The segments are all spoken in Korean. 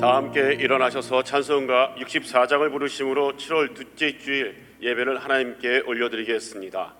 다 함께 일어나셔서 찬송가 64장을 부르심으로 7월 둘째 주일 예배를 하나님께 올려드리겠습니다.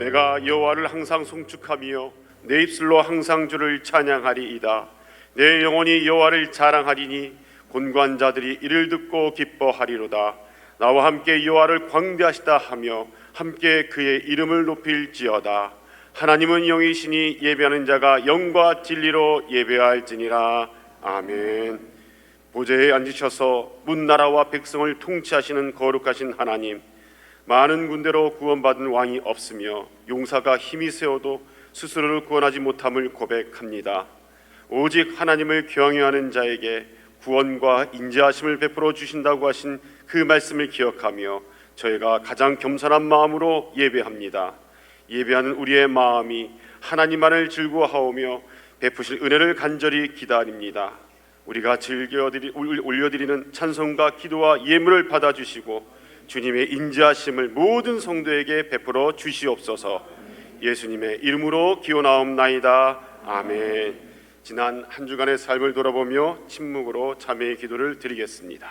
내가 여호와를 항상 송축하며 내 입술로 항상 주를 찬양하리이다. 내 영혼이 여호와를 자랑하리니 곤고한 자들이 이를 듣고 기뻐하리로다. 나와 함께 여호와를 광대하시다 하며 함께 그의 이름을 높일지어다. 하나님은 영이시니 예배하는 자가 영과 진리로 예배할지니라. 아멘. 보좌에 앉으셔서 문나라와 백성을 통치하시는 거룩하신 하나님, 많은 군대로 구원받은 왕이 없으며 용사가 힘이 세어도 스스로를 구원하지 못함을 고백합니다. 오직 하나님을 경외하는 자에게 구원과 인자하심을 베풀어 주신다고 하신 그 말씀을 기억하며 저희가 가장 겸손한 마음으로 예배합니다. 예배하는 우리의 마음이 하나님만을 즐거워하오며 베푸실 은혜를 간절히 기다립니다. 우리가 올려드리는 찬송과 기도와 예물을 받아주시고 주님의 인자하심을 모든 성도에게 베풀어 주시옵소서. 예수님의 이름으로 기원하옵나이다. 아멘. 지난 한 주간의 삶을 돌아보며 침묵으로 자매의 기도를 드리겠습니다.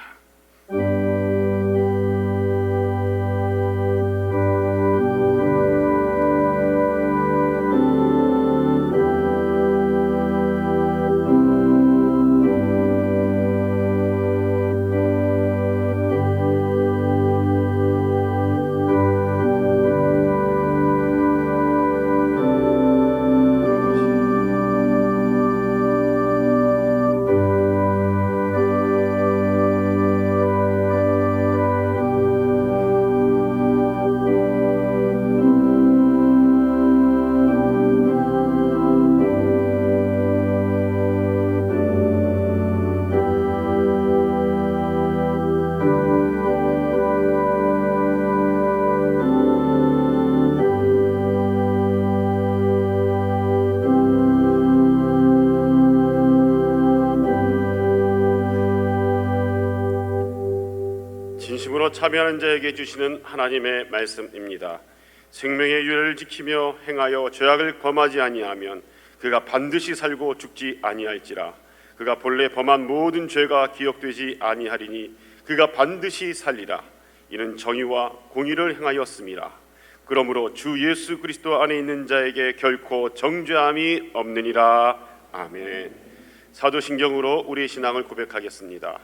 진심으로 참여하는 자에게 주시는 하나님의 말씀입니다. 생명의 유래를 지키며 행하여 죄악을 범하지 아니하면 그가 반드시 살고 죽지 아니할지라. 그가 본래 범한 모든 죄가 기억되지 아니하리니 그가 반드시 살리라. 이는 정의와 공의를 행하였음이라. 그러므로 주 예수 그리스도 안에 있는 자에게 결코 정죄함이 없느니라. 아멘. 사도신경으로 우리의 신앙을 고백하겠습니다.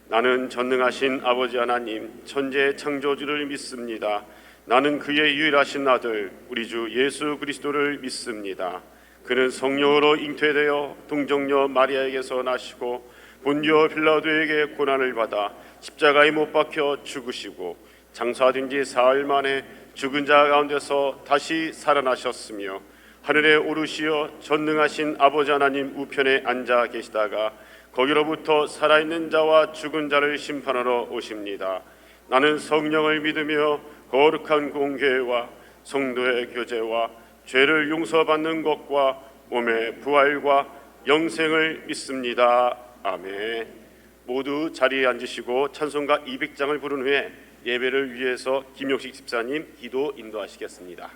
나는 전능하신 아버지 하나님 천지의 창조주를 믿습니다. 나는 그의 유일하신 아들 우리 주 예수 그리스도를 믿습니다. 그는 성령으로 잉태되어 동정녀 마리아에게서 나시고 본디오 빌라도에게 고난을 받아 십자가에 못 박혀 죽으시고 장사된 지 사흘 만에 죽은 자 가운데서 다시 살아나셨으며 하늘에 오르시어 전능하신 아버지 하나님 우편에 앉아 계시다가 거기로부터 살아있는 자와 죽은 자를 심판하러 오십니다. 나는 성령을 믿으며 거룩한 공회와 성도의 교제와 죄를 용서받는 것과 몸의 부활과 영생을 믿습니다. 아멘. 모두 자리에 앉으시고 찬송가 200장을 부른 후에 예배를 위해서 김용식 집사님 기도 인도하시겠습니다.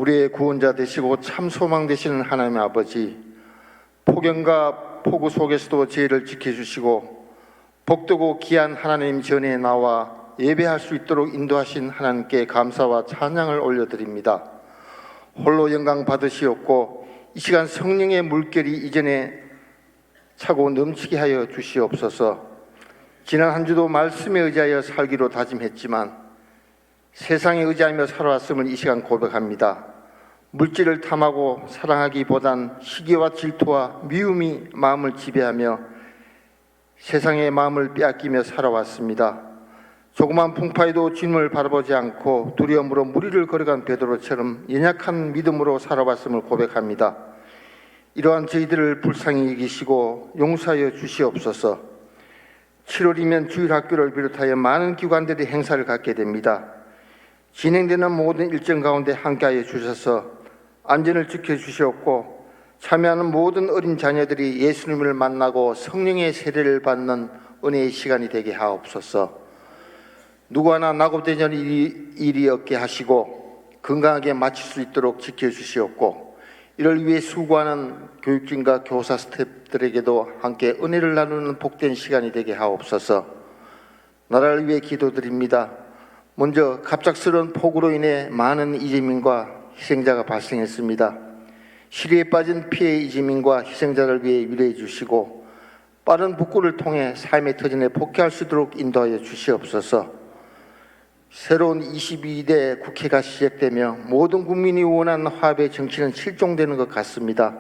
우리의 구원자 되시고 참 소망 되시는 하나님의 아버지, 폭염과 폭우 속에서도 저희를 지켜주시고 복되고 귀한 하나님 전에 나와 예배할 수 있도록 인도하신 하나님께 감사와 찬양을 올려드립니다. 홀로 영광 받으시옵고 이 시간 성령의 물결이 이전에 차고 넘치게 하여 주시옵소서. 지난 한 주도 말씀에 의지하여 살기로 다짐했지만 세상에 의지하며 살아왔음을 이 시간 고백합니다. 물질을 탐하고 사랑하기보단 시기와 질투와 미움이 마음을 지배하며 세상의 마음을 빼앗기며 살아왔습니다. 조그만 풍파에도 주님을 바라보지 않고 두려움으로 무리를 걸어간 베드로처럼 연약한 믿음으로 살아왔음을 고백합니다. 이러한 저희들을 불쌍히 여기시고 용서하여 주시옵소서. 7월이면 주일학교를 비롯하여 많은 기관들이 행사를 갖게 됩니다. 진행되는 모든 일정 가운데 함께하여 주셔서 안전을 지켜주시옵고 참여하는 모든 어린 자녀들이 예수님을 만나고 성령의 세례를 받는 은혜의 시간이 되게 하옵소서. 누구 하나 낙오되는 일이 없게 하시고 건강하게 마칠 수 있도록 지켜주시옵고 이를 위해 수고하는 교육진과 교사 스태프들에게도 함께 은혜를 나누는 복된 시간이 되게 하옵소서. 나라를 위해 기도드립니다. 먼저 갑작스러운 폭우로 인해 많은 이재민과 희생자가 발생했습니다. 시리에 빠진 피해 이재민과 희생자를 위해 위로해 주시고 빠른 복구를 통해 삶의 터전에 복귀할 수 있도록 인도하여 주시옵소서. 새로운 22대 국회가 시작되며 모든 국민이 원하는 화합의 정치는 실종되는 것 같습니다.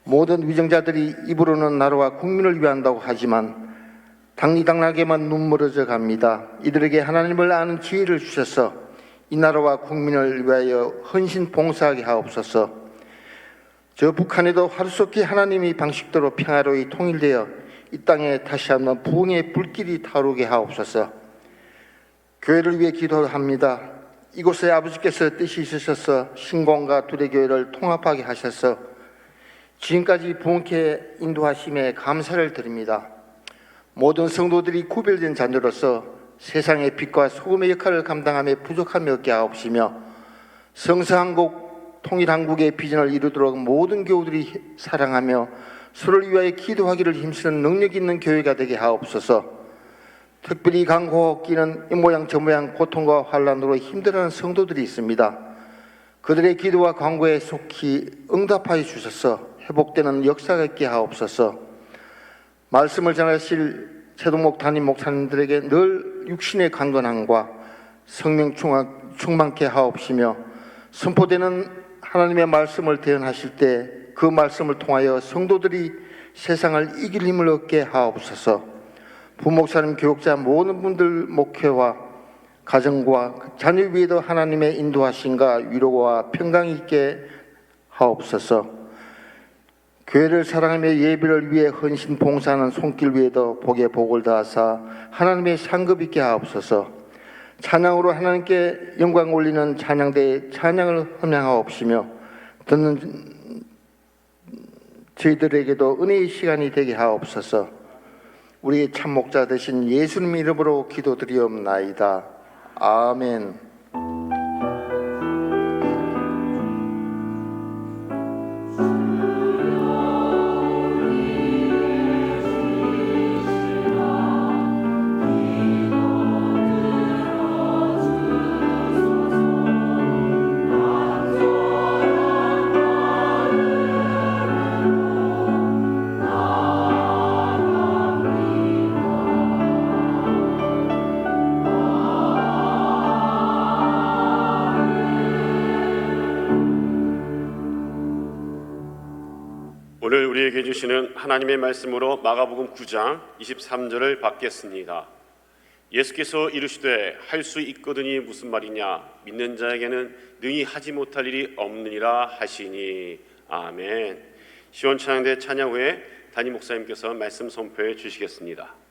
모든 위정자들이 입으로는 나라와 국민을 위한다고 하지만 당리당락에만 눈멀어져 갑니다. 이들에게 하나님을 아는 지혜를 주셔서 이 나라와 국민을 위하여 헌신 봉사하게 하옵소서. 저 북한에도 하루속히 하나님의 방식대로 평화로이 통일되어 이 땅에 다시 한번 부흥의 불길이 타오르게 하옵소서. 교회를 위해 기도합니다. 이곳에 아버지께서 뜻이 있으셔서 신공과 두레교회를 통합하게 하셔서 지금까지 부흥케 인도하심에 감사를 드립니다. 모든 성도들이 구별된 자녀로서 세상의 빛과 소금의 역할을 감당함에 부족함이 없게 하옵시며 성서한국 통일한국의 비전을 이루도록 모든 교우들이 사랑하며 서로를 위하여 기도하기를 힘쓰는 능력 있는 교회가 되게 하옵소서. 특별히 강호흡기는 이 모양 저 모양 고통과 환난으로 힘들어하는 성도들이 있습니다. 그들의 기도와 간구에 속히 응답하여 주셔서 회복되는 역사가 있게 하옵소서. 말씀을 전하실 최동목 담임 목사님들에게 늘 육신의 강건함과 성령 충만케 하옵시며 선포되는 하나님의 말씀을 대언하실 때 그 말씀을 통하여 성도들이 세상을 이길 힘을 얻게 하옵소서. 부목사님, 교육자 모든 분들 목회와 가정과 자녀 위에도 하나님의 인도하심과 위로와 평강이 있게 하옵소서. 교회를 사랑하며 예배를 위해 헌신 봉사하는 손길 위에도 복의 복을 다하사 하나님의 상급 있게 하옵소서. 찬양으로 하나님께 영광 올리는 찬양대의 찬양을 흠양하옵시며 듣는 저희들에게도 은혜의 시간이 되게 하옵소서. 우리의 참목자 되신 예수님 이름으로 기도드리옵나이다. 아멘. 오늘 우리에게 주시는 하나님의 말씀으로 마가복음 9장 23절을 받겠습니다. 예수께서 이르시되 할 수 있거든이 무슨 말이냐 믿는 자에게는 능히 하지 못할 일이 없느니라 하시니. 아멘. 시원찬양대 찬양 후에 담임 목사님께서 말씀 선포해 주시겠습니다.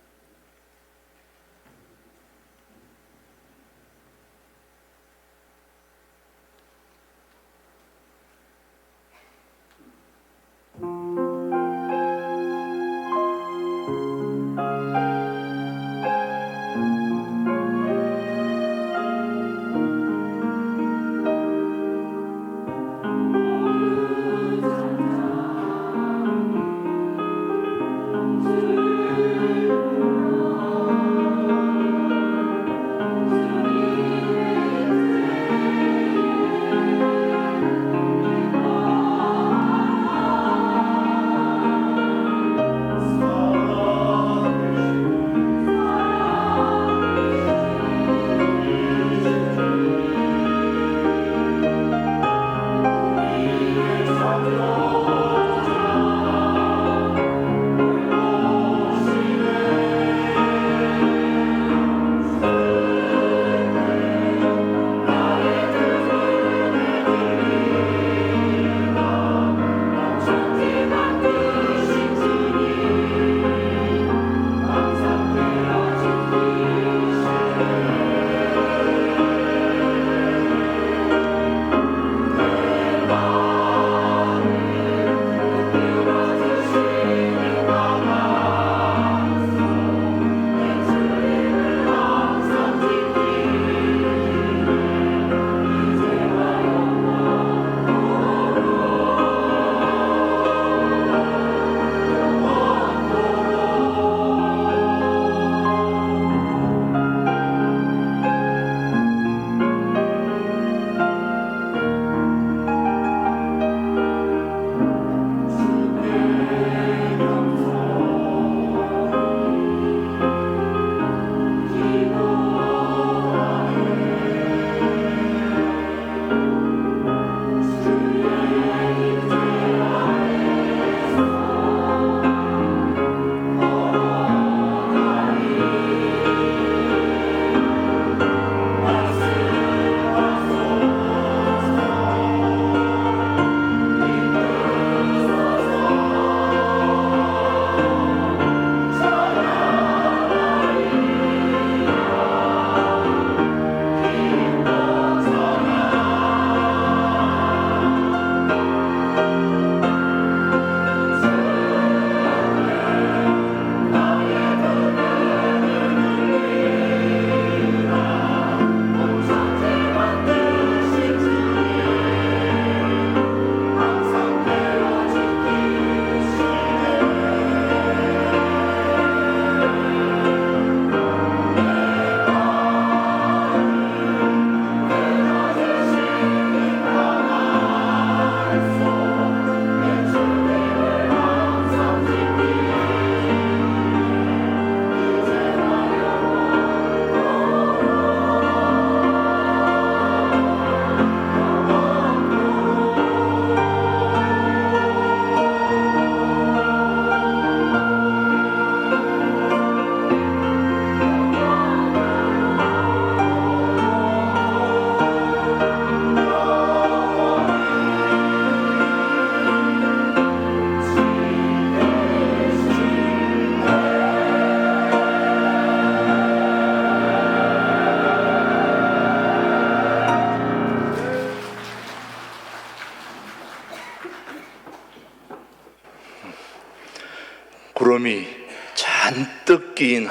끼인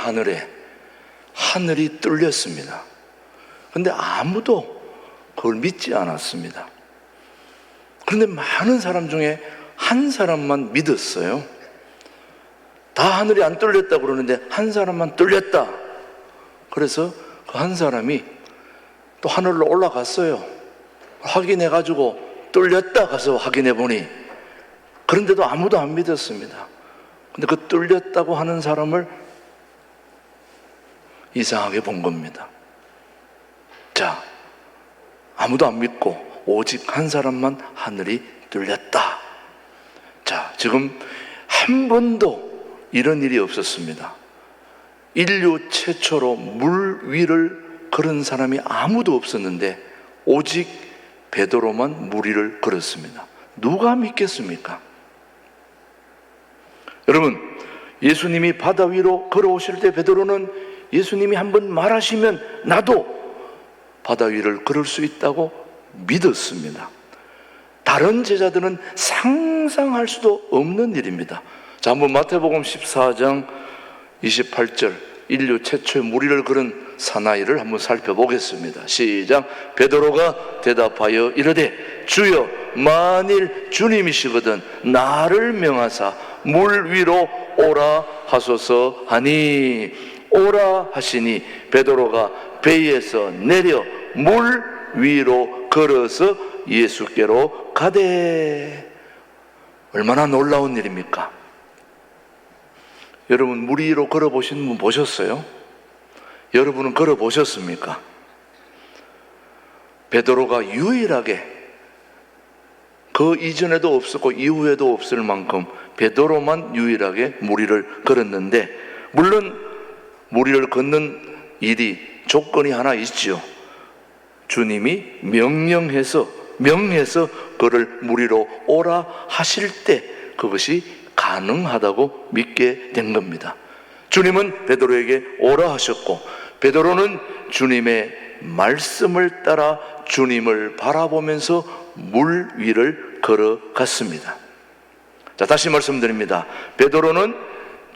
하늘이 뚫렸습니다. 그런데 아무도 그걸 믿지 않았습니다. 그런데 많은 사람 중에 한 사람만 믿었어요. 다 하늘이 안 뚫렸다고 그러는데 한 사람만 뚫렸다. 그래서 그 한 사람이 또 하늘로 올라갔어요. 확인해가지고 뚫렸다 가서 확인해 보니, 그런데도 아무도 안 믿었습니다. 근데 그 뚫렸다고 하는 사람을 이상하게 본 겁니다. 자, 아무도 안 믿고 오직 한 사람만 하늘이 뚫렸다. 자, 지금 한 번도 이런 일이 없었습니다. 인류 최초로 물 위를 걸은 사람이 아무도 없었는데 오직 베드로만 물 위를 걸었습니다. 누가 믿겠습니까? 여러분, 예수님이 바다 위로 걸어오실 때 베드로는 예수님이 한번 말하시면 나도 바다 위를 걸을 수 있다고 믿었습니다. 다른 제자들은 상상할 수도 없는 일입니다. 자, 한번 마태복음 14장 28절, 인류 최초의 물 위를 걸은 사나이를 한번 살펴보겠습니다. 시작. 베드로가 대답하여 이르되 주여, 만일 주님이시거든 나를 명하사 물 위로 오라 하소서 하니, 오라 하시니 베드로가 배에서 내려 물 위로 걸어서 예수께로 가되. 얼마나 놀라운 일입니까? 여러분, 물 위로 걸어보신 분 보셨어요? 여러분은 걸어보셨습니까? 베드로가 유일하게, 그 이전에도 없었고 이후에도 없을 만큼 베드로만 유일하게 물 위를 걸었는데, 물론 물 위를 걷는 일이 조건이 하나 있죠. 주님이 명령해서 그를 물 위로 오라 하실 때 그것이 가능하다고 믿게 된 겁니다. 주님은 베드로에게 오라 하셨고, 베드로는 주님의 말씀을 따라 주님을 바라보면서 물 위를 걸어갔습니다. 자, 다시 말씀드립니다. 베드로는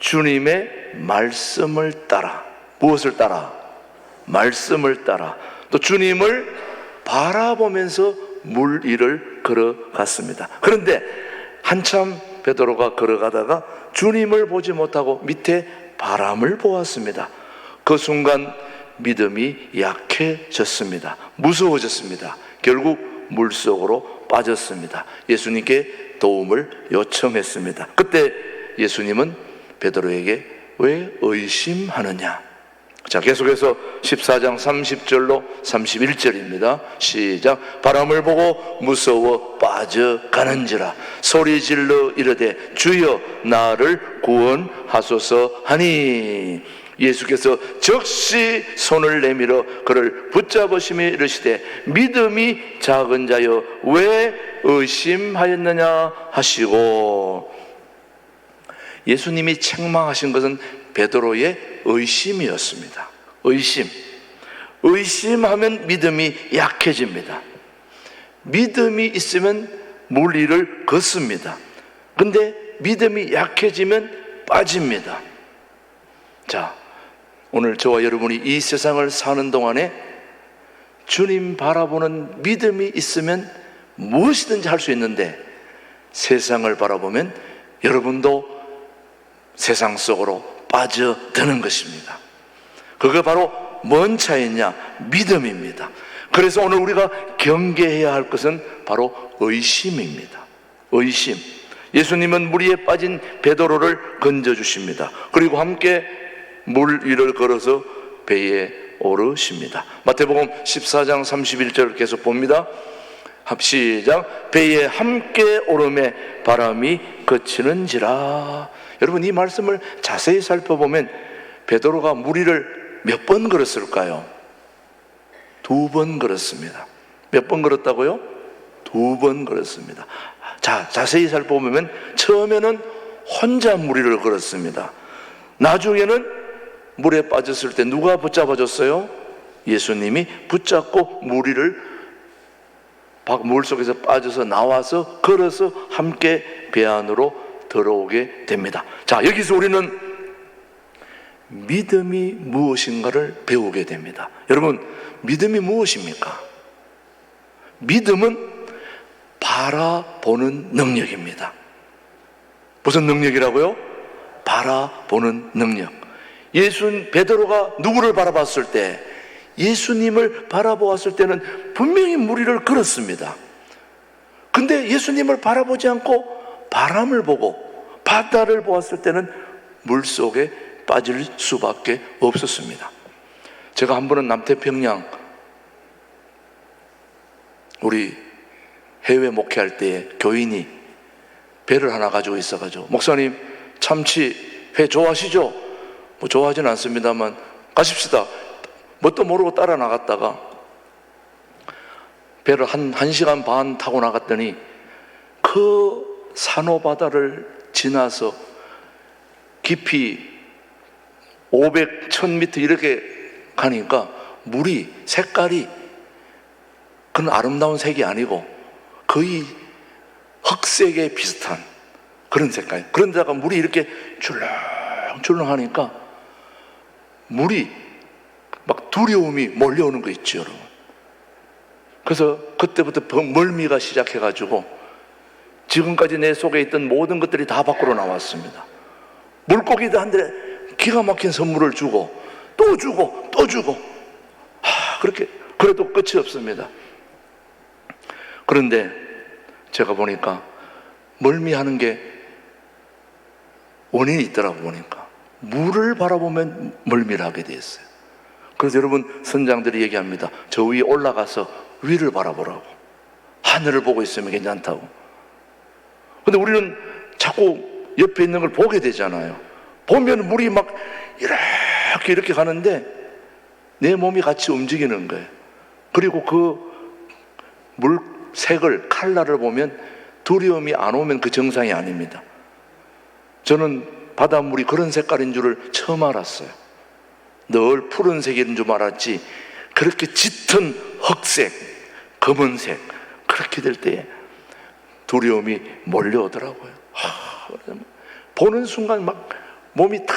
주님의 말씀을 따라, 무엇을 따라? 말씀을 따라, 또 주님을 바라보면서 물 위를 걸어갔습니다. 그런데 한참 베드로가 걸어가다가 주님을 보지 못하고 밑에 바람을 보았습니다. 그 순간 믿음이 약해졌습니다. 무서워졌습니다. 결국 물속으로 빠졌습니다. 예수님께 도움을 요청했습니다. 그때 예수님은 베드로에게 왜 의심하느냐? 자, 계속해서 14장 30절로 31절입니다. 시작. 바람을 보고 무서워 빠져가는지라 소리질러 이르되 주여 나를 구원하소서 하니, 예수께서 즉시 손을 내밀어 그를 붙잡으시며 이르시되 믿음이 작은 자여 왜 의심하였느냐 하시고. 예수님이 책망하신 것은 베드로의 의심이었습니다. 의심하면 믿음이 약해집니다. 믿음이 있으면 물 위를 걷습니다. 근데 믿음이 약해지면 빠집니다. 자, 오늘 저와 여러분이 이 세상을 사는 동안에 주님 바라보는 믿음이 있으면 무엇이든지 할 수 있는데, 세상을 바라보면 여러분도 세상 속으로 빠져드는 것입니다. 그게 바로 뭔 차이냐? 믿음입니다. 그래서 오늘 우리가 경계해야 할 것은 바로 의심입니다. 의심. 예수님은 물 위에 빠진 베드로를 건져주십니다. 그리고 함께 물 위를 걸어서 배에 오르십니다. 마태복음 14장 31절 계속 봅니다. 시작. 배에 함께 오름에 바람이 그치는지라. 여러분, 이 말씀을 자세히 살펴보면 베드로가 물 위를 몇 번 걸었을까요? 2번 걸었습니다. 몇 번 걸었다고요? 2번 걸었습니다. 자, 자세히 살펴보면 처음에는 혼자 물 위를 걸었습니다. 나중에는 물에 빠졌을 때 누가 붙잡아줬어요? 예수님이 붙잡고 물 위를 물속에서 빠져서 나와서 걸어서 함께 배 안으로 들어오게 됩니다. 자, 여기서 우리는 믿음이 무엇인가를 배우게 됩니다. 여러분, 믿음이 무엇입니까? 믿음은 바라보는 능력입니다. 무슨 능력이라고요? 바라보는 능력. 베드로가 누구를 바라봤을 때, 예수님을 바라보았을 때는 분명히 무리를 걸었습니다. 근데 예수님을 바라보지 않고 바람을 보고 바다를 보았을 때는 물속에 빠질 수밖에 없었습니다. 제가 한 번은 남태평양 우리 해외 목회할 때에 교인이 배를 하나 가지고 있어가지고, 목사님 참치 회 좋아하시죠? 뭐 좋아하진 않습니다만 가십시다. 뭣도 모르고 따라 나갔다가 배를 한 시간 반 타고 나갔더니 그 산호바다를 지나서 깊이 500, 1000m 이렇게 가니까 물이 색깔이 그런 아름다운 색이 아니고 거의 흑색에 비슷한 그런 색깔. 그런데다가 물이 이렇게 줄렁줄렁 하니까 물이 막 두려움이 몰려오는 거 있죠, 여러분. 그래서 그때부터 멀미가 시작해가지고 지금까지 내 속에 있던 모든 것들이 다 밖으로 나왔습니다. 물고기들한테 기가 막힌 선물을 주고 또 주고 또 주고, 그렇게 그래도 끝이 없습니다. 그런데 제가 보니까 멀미하는 게 원인이 있더라고. 보니까 물을 바라보면 멀미를 하게 됐어요. 그래서 여러분, 선장들이 얘기합니다. 저 위에 올라가서 위를 바라보라고, 하늘을 보고 있으면 괜찮다고. 근데 우리는 자꾸 옆에 있는 걸 보게 되잖아요. 보면 물이 막 이렇게 가는데 내 몸이 같이 움직이는 거예요. 그리고 그 물 색을, 컬러를 보면 두려움이 안 오면 그 정상이 아닙니다. 저는 바닷물이 그런 색깔인 줄을 처음 알았어요. 늘 푸른색인 줄 알았지, 그렇게 짙은 흑색, 검은색, 그렇게 될 때에 두려움이 몰려오더라고요. 보는 순간 막 몸이 다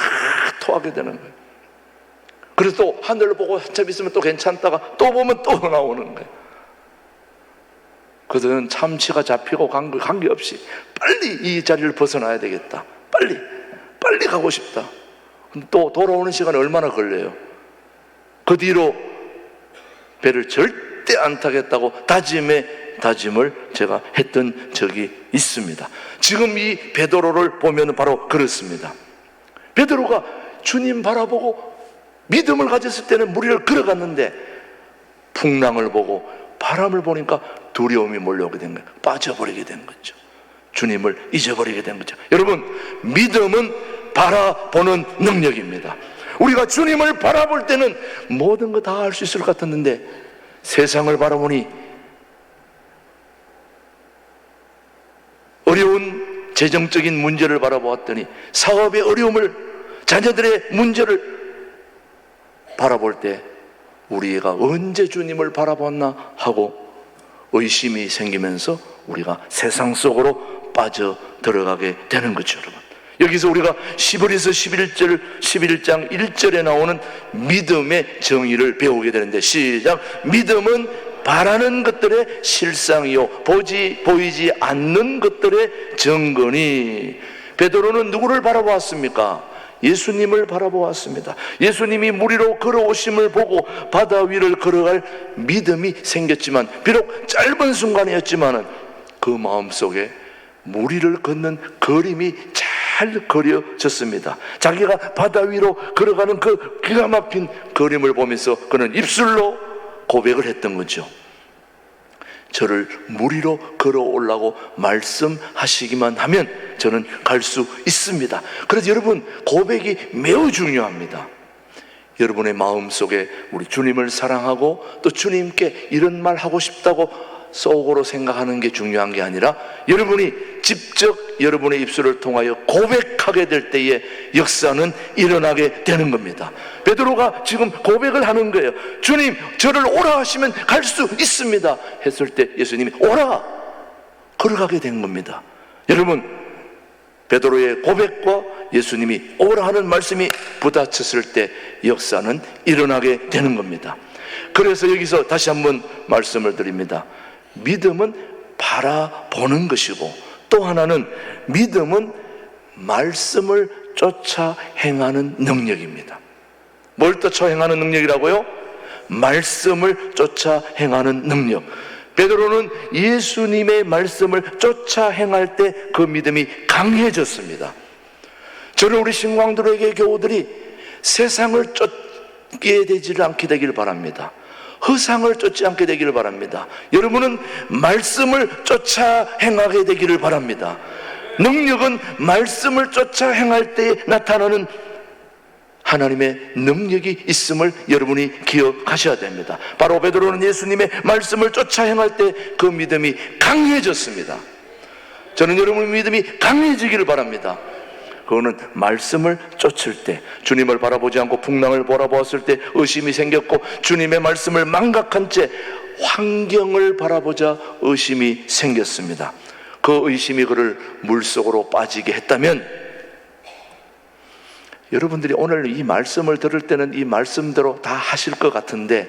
토하게 되는 거예요. 그래서 또 하늘을 보고 한참 있으면 또 괜찮다가 또 보면 또 나오는 거예요. 그래서 저는 참치가 잡히고 관계없이 빨리 이 자리를 벗어나야 되겠다, 빨리 가고 싶다. 또 돌아오는 시간이 얼마나 걸려요? 그 뒤로 배를 절대 안 타겠다고 다짐을 제가 했던 적이 있습니다. 지금 이 베드로를 보면 바로 그렇습니다. 베드로가 주님 바라보고 믿음을 가졌을 때는 무리를 걸어갔는데 풍랑을 보고 바람을 보니까 두려움이 몰려오게 된 거예요. 빠져버리게 된 거죠. 주님을 잊어버리게 된 거죠. 여러분, 믿음은 바라보는 능력입니다. 우리가 주님을 바라볼 때는 모든 거 다 할 수 있을 것 같았는데 세상을 바라보니 어려운 재정적인 문제를 바라보았더니 사업의 어려움을, 자녀들의 문제를 바라볼 때 우리가 언제 주님을 바라봤나 하고 의심이 생기면서 우리가 세상 속으로 빠져 들어가게 되는 거죠, 여러분. 여기서 우리가 시브리서 11장 1절에 나오는 믿음의 정의를 배우게 되는데, 시작. 믿음은 바라는 것들의 실상이요 보이지 않는 것들의 증거니. 베드로는 누구를 바라보았습니까? 예수님을 바라보았습니다. 예수님이 무리로 걸어오심을 보고 바다 위를 걸어갈 믿음이 생겼지만, 비록 짧은 순간이었지만 그 마음속에 무리를 걷는 그림이 잘 그려졌습니다. 자기가 바다 위로 걸어가는 그 기가 막힌 그림을 보면서 그는 입술로 고백을 했던 거죠. 저를 무리로 걸어오려고 말씀하시기만 하면 저는 갈 수 있습니다. 그래서 여러분, 고백이 매우 중요합니다. 여러분의 마음속에 우리 주님을 사랑하고 또 주님께 이런 말 하고 싶다고 속으로 생각하는 게 중요한 게 아니라, 여러분이 직접 여러분의 입술을 통하여 고백하게 될 때에 역사는 일어나게 되는 겁니다. 베드로가 지금 고백을 하는 거예요. 주님, 저를 오라 하시면 갈 수 있습니다 했을 때 예수님이 오라, 걸어가게 된 겁니다. 여러분, 베드로의 고백과 예수님이 오라 하는 말씀이 부딪혔을 때 역사는 일어나게 되는 겁니다. 그래서 여기서 다시 한번 말씀을 드립니다. 믿음은 바라보는 것이고, 또 하나는 믿음은 말씀을 쫓아 행하는 능력입니다. 뭘 쫓아 행하는 능력이라고요? 말씀을 쫓아 행하는 능력. 베드로는 예수님의 말씀을 쫓아 행할 때 그 믿음이 강해졌습니다. 저는 우리 신광들에게 교우들이 세상을 쫓게 되지 않게 되기를 바랍니다. 허상을 쫓지 않게 되기를 바랍니다. 여러분은 말씀을 쫓아 행하게 되기를 바랍니다. 능력은 말씀을 쫓아 행할 때 나타나는 하나님의 능력이 있음을 여러분이 기억하셔야 됩니다. 바로 베드로는 예수님의 말씀을 쫓아 행할 때 그 믿음이 강해졌습니다. 저는 여러분의 믿음이 강해지기를 바랍니다. 그거는 말씀을 쫓을 때, 주님을 바라보지 않고 풍랑을 바라보았을 때 의심이 생겼고, 주님의 말씀을 망각한 채 환경을 바라보자 의심이 생겼습니다. 그 의심이 그를 물속으로 빠지게 했다면, 여러분들이 오늘 이 말씀을 들을 때는 이 말씀대로 다 하실 것 같은데,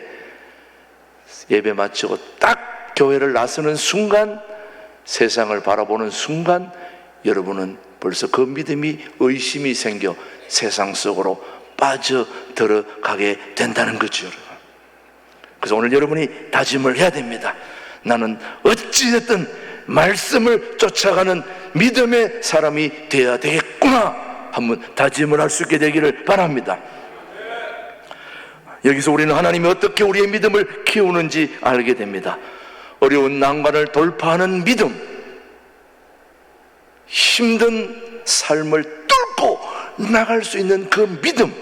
예배 마치고 딱 교회를 나서는 순간, 세상을 바라보는 순간 여러분은 벌써 그 믿음이 의심이 생겨 세상 속으로 빠져 들어가게 된다는 거죠, 여러분. 그래서 오늘 여러분이 다짐을 해야 됩니다. 나는 어찌됐든 말씀을 쫓아가는 믿음의 사람이 되어야 되겠구나, 한번 다짐을 할 수 있게 되기를 바랍니다. 여기서 우리는 하나님이 어떻게 우리의 믿음을 키우는지 알게 됩니다. 어려운 난관을 돌파하는 믿음, 힘든 삶을 뚫고 나갈 수 있는 그 믿음,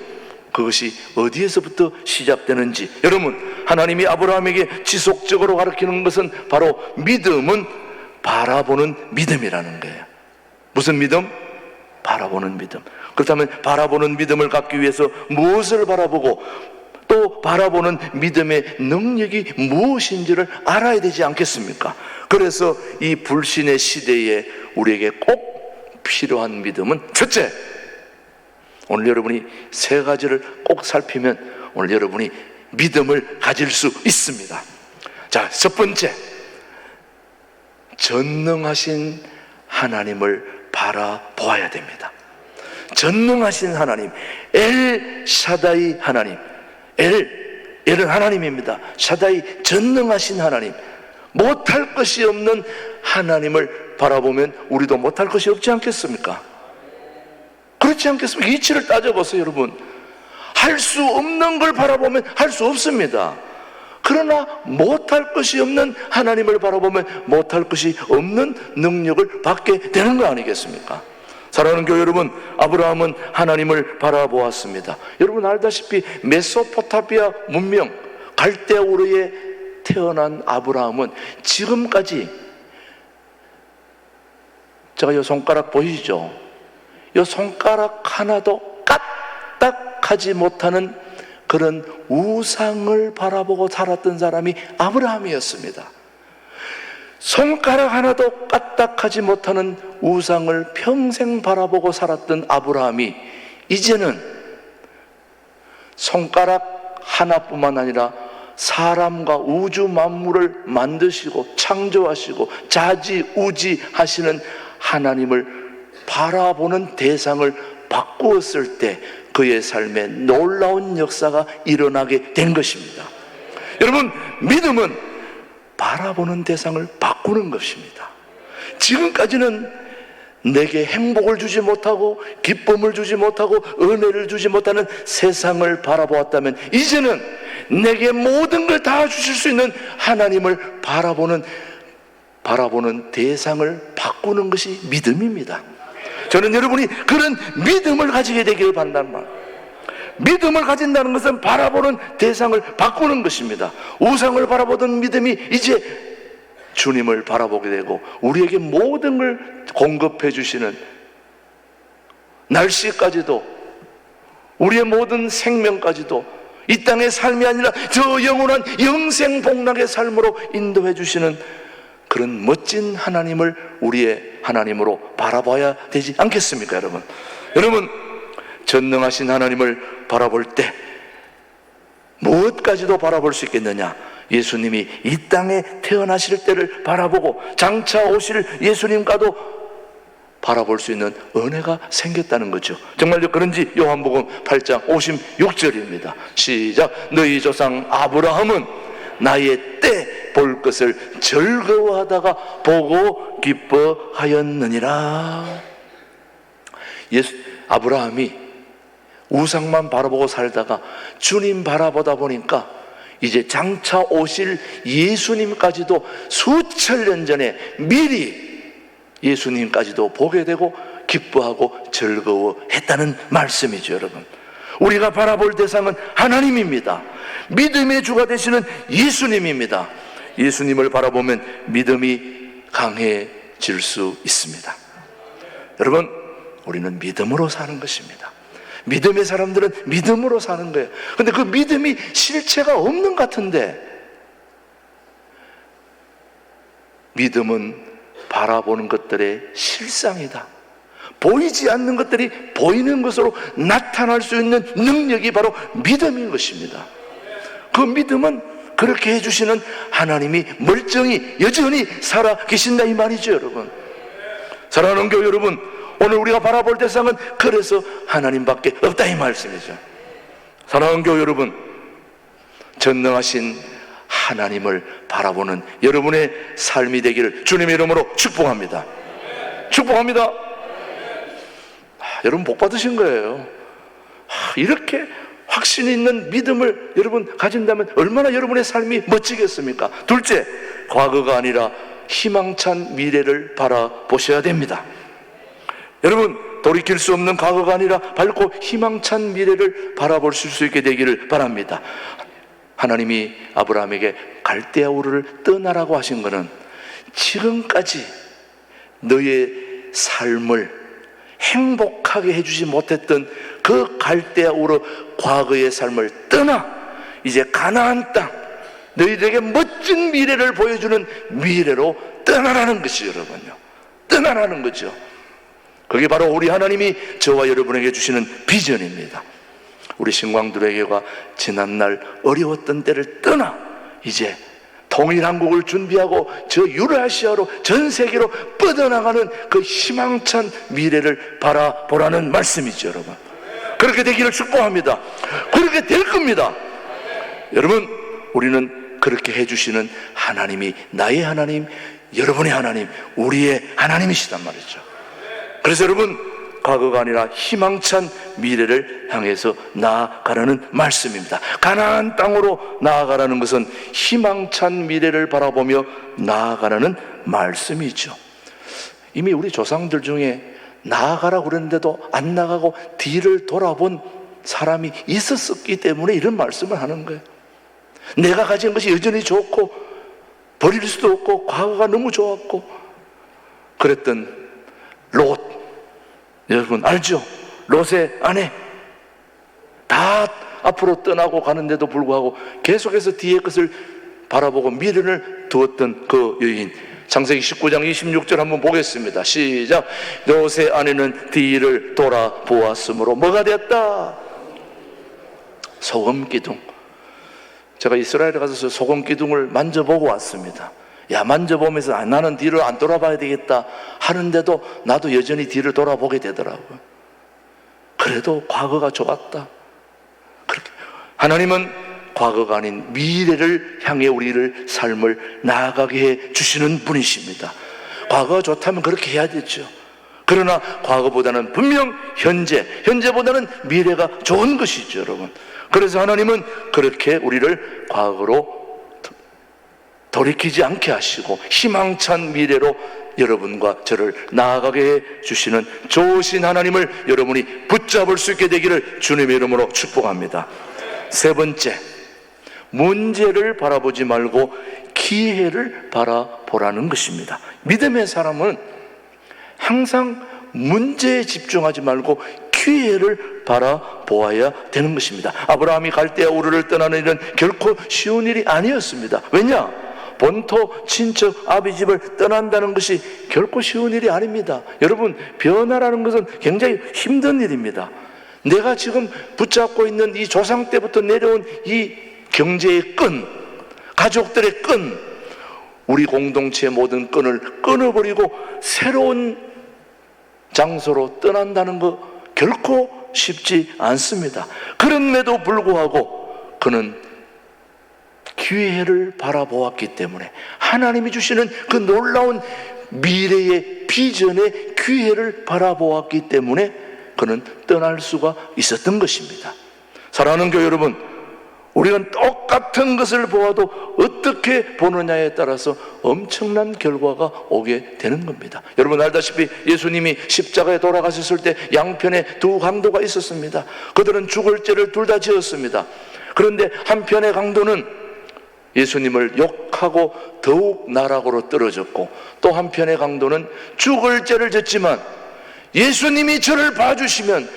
그것이 어디에서부터 시작되는지, 여러분, 하나님이 아브라함에게 지속적으로 가르치는 것은 바로 믿음은 바라보는 믿음이라는 거예요. 무슨 믿음? 바라보는 믿음. 그렇다면 바라보는 믿음을 갖기 위해서 무엇을 바라보고 또 바라보는 믿음의 능력이 무엇인지를 알아야 되지 않겠습니까? 그래서 이 불신의 시대에 우리에게 꼭 필요한 믿음은, 첫째, 오늘 여러분이 세 가지를 꼭 살피면 오늘 여러분이 믿음을 가질 수 있습니다. 자, 첫 번째, 전능하신 하나님을 바라보아야 됩니다. 전능하신 하나님, 엘 샤다이 하나님. 엘은 하나님입니다. 샤다이, 전능하신 하나님, 못할 것이 없는 하나님을 바라보면 우리도 못할 것이 없지 않겠습니까? 그렇지 않겠습니까? 이치를 따져보세요, 여러분. 할 수 없는 걸 바라보면 할 수 없습니다. 그러나 못할 것이 없는 하나님을 바라보면 못할 것이 없는 능력을 받게 되는 거 아니겠습니까? 사랑하는 교회 여러분, 아브라함은 하나님을 바라보았습니다. 여러분 알다시피 메소포타미아 문명, 갈대아 우르에 태어난 아브라함은 지금까지, 제가 이 손가락 보이시죠? 이 손가락 하나도 까딱하지 못하는 그런 우상을 바라보고 살았던 사람이 아브라함이었습니다. 손가락 하나도 까딱하지 못하는 우상을 평생 바라보고 살았던 아브라함이 이제는 손가락 하나뿐만 아니라 사람과 우주 만물을 만드시고 창조하시고 자지우지하시는 하나님을 바라보는 대상을 바꾸었을 때 그의 삶에 놀라운 역사가 일어나게 된 것입니다. 여러분, 믿음은 바라보는 대상을 바꾸는 것입니다. 지금까지는 내게 행복을 주지 못하고 기쁨을 주지 못하고 은혜를 주지 못하는 세상을 바라보았다면, 이제는 내게 모든 걸 다 주실 수 있는 하나님을 바라보는 대상을 바꾸는 것이 믿음입니다. 저는 여러분이 그런 믿음을 가지게 되기를 바란다는 말. 믿음을 가진다는 것은 바라보는 대상을 바꾸는 것입니다. 우상을 바라보던 믿음이 이제 주님을 바라보게 되고 우리에게 모든 걸 공급해 주시는, 날씨까지도 우리의 모든 생명까지도 이 땅의 삶이 아니라 저 영원한 영생복락의 삶으로 인도해 주시는 그런 멋진 하나님을 우리의 하나님으로 바라봐야 되지 않겠습니까, 여러분? 여러분, 전능하신 하나님을 바라볼 때 무엇까지도 바라볼 수 있겠느냐? 예수님이 이 땅에 태어나실 때를 바라보고 장차 오실 예수님과도 바라볼 수 있는 은혜가 생겼다는 거죠. 정말요, 그런지 요한복음 8장 56절입니다. 시작. 너희 조상 아브라함은 나의 때 볼 것을 즐거워하다가 보고 기뻐하였느니라. 아브라함이 우상만 바라보고 살다가 주님 바라보다 보니까 이제 장차 오실 예수님까지도 수천 년 전에 미리 예수님까지도 보게 되고 기뻐하고 즐거워했다는 말씀이죠, 여러분. 우리가 바라볼 대상은 하나님입니다. 믿음의 주가 되시는 예수님입니다. 예수님을 바라보면 믿음이 강해질 수 있습니다. 여러분, 우리는 믿음으로 사는 것입니다. 믿음의 사람들은 믿음으로 사는 거예요. 근데 그 믿음이 실체가 없는 것 같은데, 믿음은 바라보는 것들의 실상이다. 보이지 않는 것들이 보이는 것으로 나타날 수 있는 능력이 바로 믿음인 것입니다. 그 믿음은 그렇게 해주시는 하나님이 멀쩡히 여전히 살아 계신다 이 말이죠, 여러분. 사랑하는 교회 여러분, 오늘 우리가 바라볼 대상은 그래서 하나님밖에 없다 이 말씀이죠. 사랑하는 교회 여러분, 전능하신 하나님을 바라보는 여러분의 삶이 되기를 주님의 이름으로 축복합니다. 축복합니다. 여러분 복 받으신 거예요. 이렇게 확신 있는 믿음을 여러분 가진다면 얼마나 여러분의 삶이 멋지겠습니까? 둘째, 과거가 아니라 희망찬 미래를 바라보셔야 됩니다. 여러분, 돌이킬 수 없는 과거가 아니라 밝고 희망찬 미래를 바라보실 수 있게 되기를 바랍니다. 하나님이 아브라함에게 갈대아 우르를 떠나라고 하신 것은 지금까지 너의 삶을 행복하게 해주지 못했던 그 갈대아 우르 과거의 삶을 떠나 이제 가나안 땅, 너희들에게 멋진 미래를 보여주는 미래로 떠나라는 것이죠, 여러분요. 떠나라는 거죠. 그게 바로 우리 하나님이 저와 여러분에게 주시는 비전입니다. 우리 신광두레교가 지난날 어려웠던 때를 떠나 이제 통일한국을 준비하고 저 유라시아로 전 세계로 뻗어나가는 그 희망찬 미래를 바라보라는 말씀이죠, 여러분. 그렇게 되기를 축복합니다. 그렇게 될 겁니다. 여러분, 우리는 그렇게 해주시는 하나님이 나의 하나님, 여러분의 하나님, 우리의 하나님이시단 말이죠. 그래서 여러분, 과거가 아니라 희망찬 미래를 향해서 나아가라는 말씀입니다. 가나안 땅으로 나아가라는 것은 희망찬 미래를 바라보며 나아가라는 말씀이죠. 이미 우리 조상들 중에 나아가라고 그랬는데도 안 나가고 뒤를 돌아본 사람이 있었기 때문에 이런 말씀을 하는 거예요. 내가 가진 것이 여전히 좋고 버릴 수도 없고 과거가 너무 좋았고 그랬던 롯, 여러분 알죠? 롯의 아내 다 앞으로 떠나고 가는데도 불구하고 계속해서 뒤의 것을 바라보고 미련을 두었던 그 여인, 창세기 19장 26절 한번 보겠습니다. 시작. 롯의 아내는 뒤를 돌아보았으므로 뭐가 되었다? 소금 기둥. 제가 이스라엘에 가서 소금 기둥을 만져보고 왔습니다. 야, 만져보면서 나는 뒤를 안 돌아봐야 되겠다 하는데도 나도 여전히 뒤를 돌아보게 되더라고요. 그래도 과거가 좋았다. 그렇게 하나님은 과거가 아닌 미래를 향해 우리를 삶을 나아가게 해 주시는 분이십니다. 과거가 좋다면 그렇게 해야 되죠. 그러나 과거보다는 분명 현재보다는 미래가 좋은 것이죠, 여러분. 그래서 하나님은 그렇게 우리를 과거로 돌이키지 않게 하시고 희망찬 미래로 여러분과 저를 나아가게 해 주시는 좋으신 하나님을 여러분이 붙잡을 수 있게 되기를 주님의 이름으로 축복합니다. 세 번째, 문제를 바라보지 말고 기회를 바라보라는 것입니다. 믿음의 사람은 항상 문제에 집중하지 말고 기회를 바라보아야 되는 것입니다. 아브라함이 갈대아 우르를 떠나는 일은 결코 쉬운 일이 아니었습니다. 왜냐? 본토 친척 아비 집을 떠난다는 것이 결코 쉬운 일이 아닙니다. 여러분, 변화라는 것은 굉장히 힘든 일입니다. 내가 지금 붙잡고 있는 이 조상 때부터 내려온 이 경제의 끈, 가족들의 끈, 우리 공동체의 모든 끈을 끊어버리고 새로운 장소로 떠난다는 것 결코 쉽지 않습니다. 그럼에도 불구하고 그는 기회를 바라보았기 때문에, 하나님이 주시는 그 놀라운 미래의 비전의 기회를 바라보았기 때문에 그는 떠날 수가 있었던 것입니다. 사랑하는 교회 여러분, 우리는 똑같은 것을 보아도 어떻게 보느냐에 따라서 엄청난 결과가 오게 되는 겁니다. 여러분 알다시피 예수님이 십자가에 돌아가셨을 때 양편에 두 강도가 있었습니다. 그들은 죽을 죄를 둘 다 지었습니다. 그런데 한편의 강도는 예수님을 욕하고 더욱 나락으로 떨어졌고, 또 한편의 강도는 죽을 죄를 졌지만 예수님이 저를 봐주시면,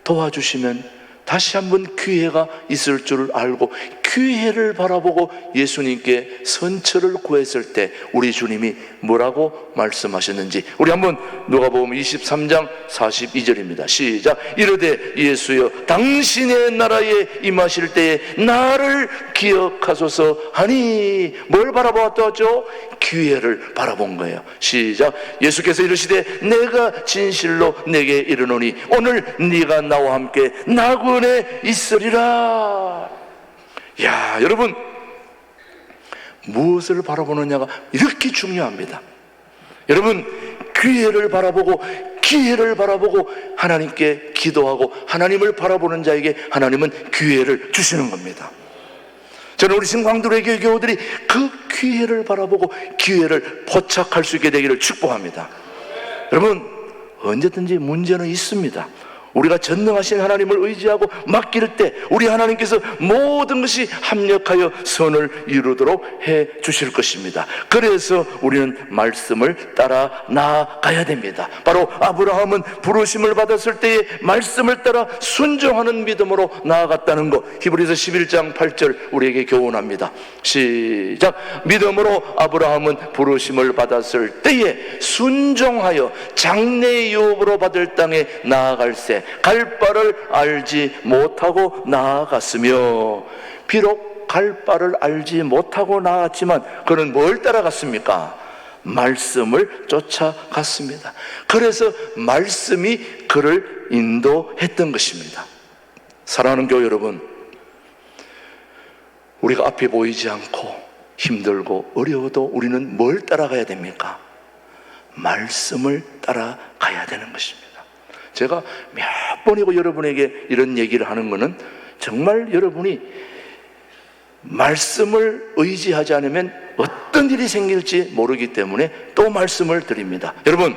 도와주시면 다시 한번 기회가 있을 줄 알고 기회를 바라보고 예수님께 선처를 구했을 때 우리 주님이 뭐라고 말씀하셨는지 우리 한번 누가복음 23장 42절입니다. 시작. 이르되 예수여 당신의 나라에 임하실 때에 나를 기억하소서 하니, 뭘 바라보았다죠? 기회를 바라본 거예요. 시작. 예수께서 이르시되 내가 진실로 내게 이르노니 오늘 네가 나와 함께 나그네 있으리라. 야, 여러분, 무엇을 바라보느냐가 이렇게 중요합니다. 여러분, 기회를 바라보고 기회를 바라보고 하나님께 기도하고 하나님을 바라보는 자에게 하나님은 기회를 주시는 겁니다. 저는 우리 신광두레 교회 교우들이 그 기회를 바라보고 기회를 포착할 수 있게 되기를 축복합니다. 여러분, 언제든지 문제는 있습니다. 우리가 전능하신 하나님을 의지하고 맡길 때 우리 하나님께서 모든 것이 합력하여 선을 이루도록 해 주실 것입니다. 그래서 우리는 말씀을 따라 나아가야 됩니다. 바로 아브라함은 부르심을 받았을 때에 말씀을 따라 순종하는 믿음으로 나아갔다는 것, 히브리서 11장 8절 우리에게 교훈합니다. 시작. 믿음으로 아브라함은 부르심을 받았을 때에 순종하여 장래의 유업으로 받을 땅에 나아갈새 갈 바를 알지 못하고 나아갔으며, 비록 갈 바를 알지 못하고 나아갔지만 그는 뭘 따라갔습니까? 말씀을 쫓아갔습니다. 그래서 말씀이 그를 인도했던 것입니다. 사랑하는 교회 여러분, 우리가 앞이 보이지 않고 힘들고 어려워도 우리는 뭘 따라가야 됩니까? 말씀을 따라가야 되는 것입니다. 제가 몇 번이고 여러분에게 이런 얘기를 하는 것은 정말 여러분이 말씀을 의지하지 않으면 어떤 일이 생길지 모르기 때문에 또 말씀을 드립니다. 여러분,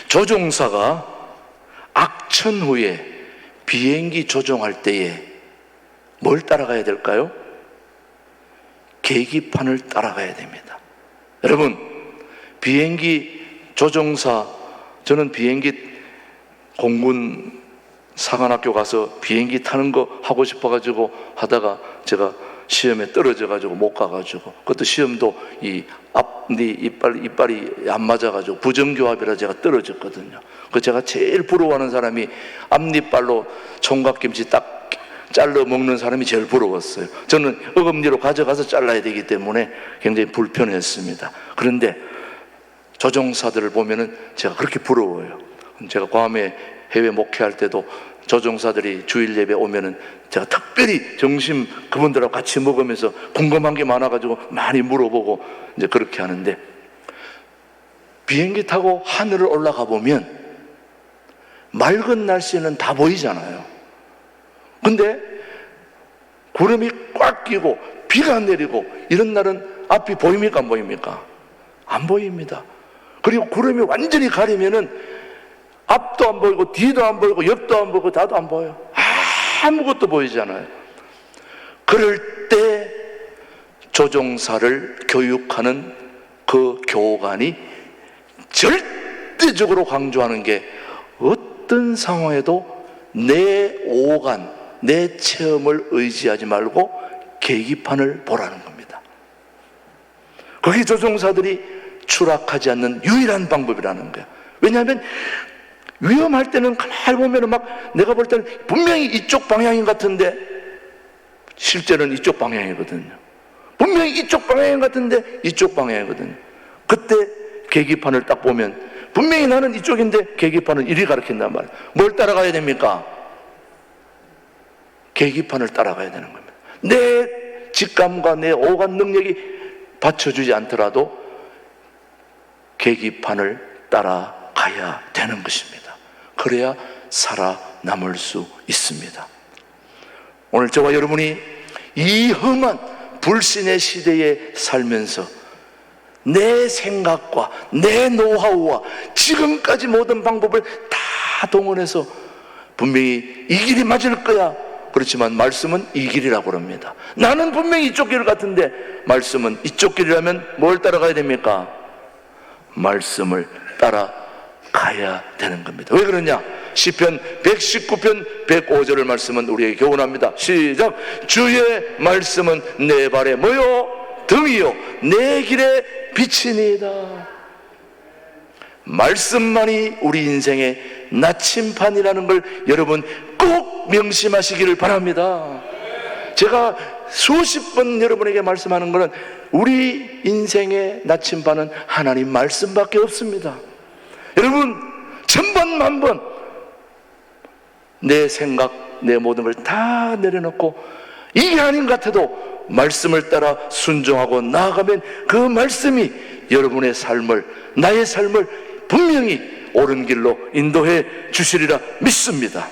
조종사가 악천 후에 비행기 조종할 때에 뭘 따라가야 될까요? 계기판을 따라가야 됩니다. 여러분, 비행기 조종사, 저는 비행기 공군 사관학교 가서 비행기 타는 거 하고 싶어가지고 하다가 제가 시험에 떨어져가지고 못 가가지고, 그것도 시험도 이 앞니 이빨이 안 맞아가지고 부정교합이라 제가 떨어졌거든요. 그 제가 제일 부러워하는 사람이 앞니빨로 총각김치 딱 잘라 먹는 사람이 제일 부러웠어요. 저는 어금니로 가져가서 잘라야 되기 때문에 굉장히 불편했습니다. 그런데 조종사들을 보면은 제가 그렇게 부러워요. 제가 괌에 해외 목회할 때도 조종사들이 주일 예배 오면은 제가 특별히 점심 그분들하고 같이 먹으면서 궁금한 게 많아가지고 많이 물어보고 이제 그렇게 하는데, 비행기 타고 하늘을 올라가 보면 맑은 날씨에는 다 보이잖아요. 근데 구름이 꽉 끼고 비가 내리고 이런 날은 앞이 보입니까 안 보입니까? 안 보입니다. 그리고 구름이 완전히 가리면은 앞도 안 보이고 뒤도 안 보이고 옆도 안 보이고 다도 안 보여요. 아무것도 보이지 않아요. 그럴 때 조종사를 교육하는 그 교관이 절대적으로 강조하는 게, 어떤 상황에도 내 오간, 내 체험을 의지하지 말고 계기판을 보라는 겁니다. 그게 조종사들이 추락하지 않는 유일한 방법이라는 거야. 왜냐하면 위험할 때는 가만히 보면 막 내가 볼 때는 분명히 이쪽 방향인 것 같은데 실제는 이쪽 방향이거든요. 분명히 이쪽 방향인 것 같은데 이쪽 방향이거든요. 그때 계기판을 딱 보면 분명히 나는 이쪽인데 계기판은 이리 가르친단 말이에요. 뭘 따라가야 됩니까? 계기판을 따라가야 되는 겁니다. 내 직감과 내 오감 능력이 받쳐주지 않더라도 계기판을 따라가야 되는 것입니다. 그래야 살아남을 수 있습니다. 오늘 저와 여러분이 이 험한 불신의 시대에 살면서 내 생각과 내 노하우와 지금까지 모든 방법을 다 동원해서 분명히 이 길이 맞을 거야. 그렇지만 말씀은 이 길이라고 합니다. 나는 분명히 이쪽 길 같은데 말씀은 이쪽 길이라면 뭘 따라가야 됩니까? 말씀을 따라가야 되는 겁니다. 왜 그러냐? 시편 119편 105절의 말씀은 우리에게 교훈합니다. 시작. 주의 말씀은 내 발에 뭐요? 등이요 내 길에 빛이니이다. 말씀만이 우리 인생의 나침판이라는 걸 여러분 꼭 명심하시기를 바랍니다. 제가 수십 번 여러분에게 말씀하는 것은 우리 인생의 나침반은 하나님 말씀밖에 없습니다. 여러분 천번 만번 내 생각 내 모든 걸 다 내려놓고 이게 아닌 것 같아도 말씀을 따라 순종하고 나아가면 그 말씀이 여러분의 삶을 나의 삶을 분명히 옳은 길로 인도해 주시리라 믿습니다.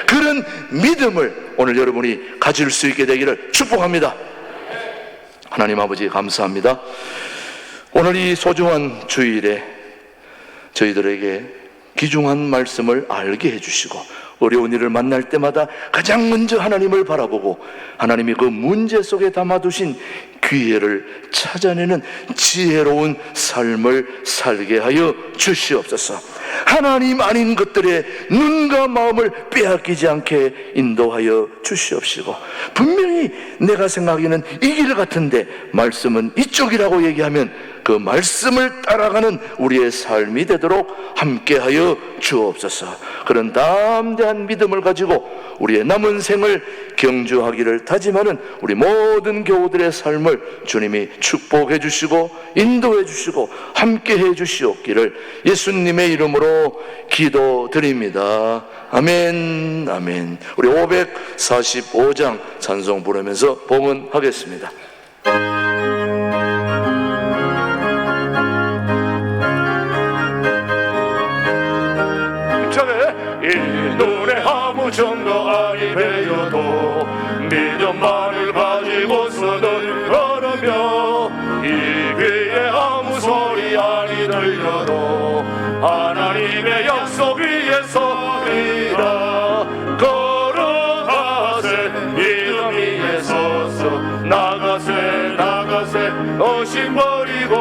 그런 믿음을 오늘 여러분이 가질 수 있게 되기를 축복합니다. 하나님 아버지 감사합니다. 오늘 이 소중한 주일에 저희들에게 귀중한 말씀을 알게 해주시고 어려운 일을 만날 때마다 가장 먼저 하나님을 바라보고 하나님이 그 문제 속에 담아두신 기회를 찾아내는 지혜로운 삶을 살게 하여 주시옵소서. 하나님 아닌 것들에 눈과 마음을 빼앗기지 않게 인도하여 주시옵시고 분명히 내가 생각하기는 이 길 같은데 말씀은 이쪽이라고 얘기하면 그 말씀을 따라가는 우리의 삶이 되도록 함께하여 주옵소서. 그런 담대한 믿음을 가지고 우리의 남은 생을 경주하기를 다짐하는 우리 모든 교우들의 삶을 주님이 축복해 주시고 인도해 주시고 함께해 주시옵기를 예수님의 이름으로 기도드립니다. 아멘 아멘. 우리 545장 찬송 부르면서 봉헌하겠습니다. 이 눈에 아무 정도 아니 배워도 믿음만을 가지고서는 걸으며 이 귀에 아무 소리 아니 들려도 하나님의 약속 위에 서리라. 걸어가세 믿음 위에 서서 나가세 나가세 의심 버리고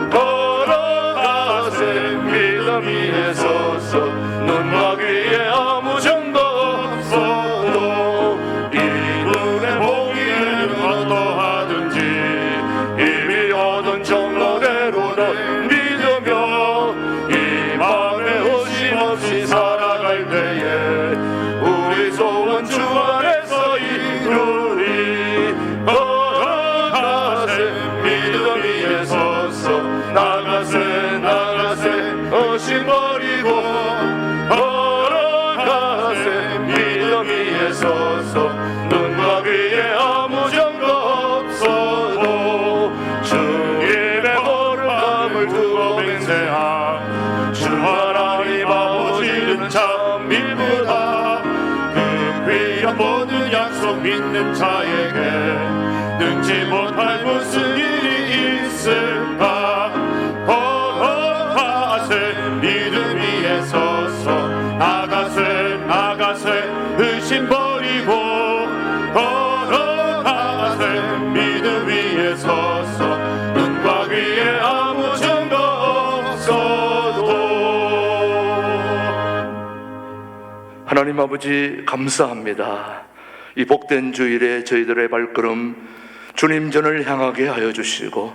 걸어가세 믿음 위에 서서 눈과 귀에 아무 정도 없어도 이 눈에 보기에는 어떠하든지 이미 얻은 정로대로는 믿으며 이 마음에 의심 없이 살아갈 때에 우리 소원 주 안에서 이루리. 걸어가세 믿음 위에 서서 나가세 나가세 의심 버리고 걸어가세 믿음 위에 서서 눈과 귀에 아무 정도 없어도 주님의 거룩함을 두고 맹세한 주 하나님 아버지는 참 미쁘다. 그 귀한 모든 약속 믿는 자에게 능치 못할 무슨 일이 있을까. 걸어가세 믿음 위에 서서 나가세 나가세 의심 버리고 걸어가세 믿음 위에 서서 눈과 귀에 아무 정도 없어도. 하나님 아버지 감사합니다. 이 복된 주일에 저희들의 발걸음 주님 전을 향하게 하여 주시고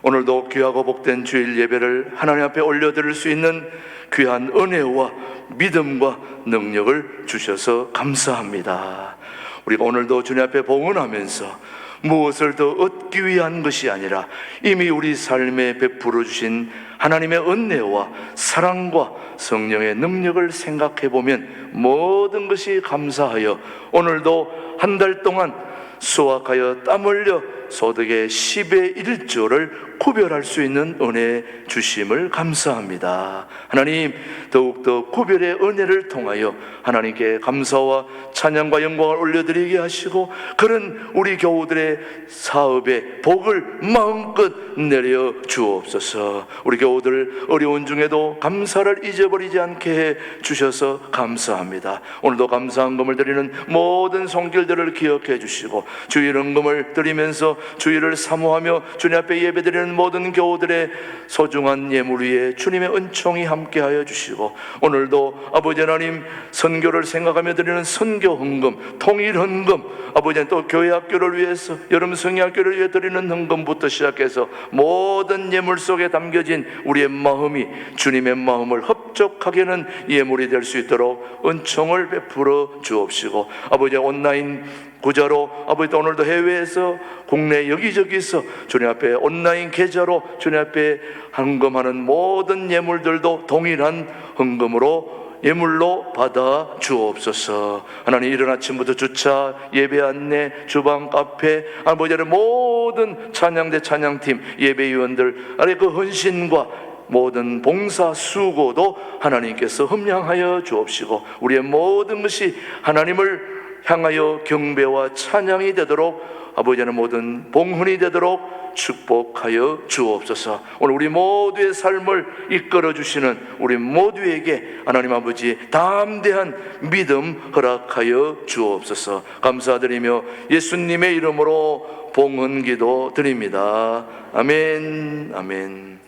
오늘도 귀하고 복된 주일 예배를 하나님 앞에 올려드릴 수 있는 귀한 은혜와 믿음과 능력을 주셔서 감사합니다. 우리가 오늘도 주님 앞에 봉헌하면서 무엇을 더 얻기 위한 것이 아니라 이미 우리 삶에 베풀어 주신 하나님의 은혜와 사랑과 성령의 능력을 생각해 보면 모든 것이 감사하여 오늘도 한 달 동안 수확하여 땀 흘려 소득의 10의 1조를 구별할 수 있는 은혜 주심을 감사합니다. 하나님, 더욱더 구별의 은혜를 통하여 하나님께 감사와 찬양과 영광을 올려드리게 하시고 그런 우리 교우들의 사업에 복을 마음껏 내려 주옵소서. 우리 교우들 어려운 중에도 감사를 잊어버리지 않게 해 주셔서 감사합니다. 오늘도 감사한 금을 드리는 모든 손길들을 기억해 주시고 주일 헌금을 드리면서 주일을 사모하며 주님 앞에 예배드리는 모든 교우들의 소중한 예물 위에 주님의 은총이 함께하여 주시고 오늘도 아버지 하나님 선교를 생각하며 드리는 선교 헌금, 통일 헌금, 아버지 또 교회 학교를 위해서 여름 성의학교를 위해 드리는 헌금부터 시작해서 모든 예물 속에 담겨진 우리의 마음이 주님의 마음을 흡족하게 하는 예물이 될 수 있도록 은총을 베풀어 주옵시고 아버지 온라인 구자로 아버지 오늘도 해외에서 국내 여기저기서 주님 앞에 온라인 계좌로 주님 앞에 헌금하는 모든 예물들도 동일한 헌금으로 예물로 받아 주옵소서. 하나님 이른 아침부터 주차, 예배 안내, 주방, 카페, 아버지 모든 찬양대 찬양팀, 예배위원들 아래 그 헌신과 모든 봉사 수고도 하나님께서 흠량하여 주옵시고 우리의 모든 것이 하나님을 향하여 경배와 찬양이 되도록 아버지는 모든 봉헌이 되도록 축복하여 주옵소서. 오늘 우리 모두의 삶을 이끌어 주시는 우리 모두에게 하나님 아버지 담대한 믿음 허락하여 주옵소서. 감사드리며 예수님의 이름으로 봉헌기도 드립니다. 아멘. 아멘.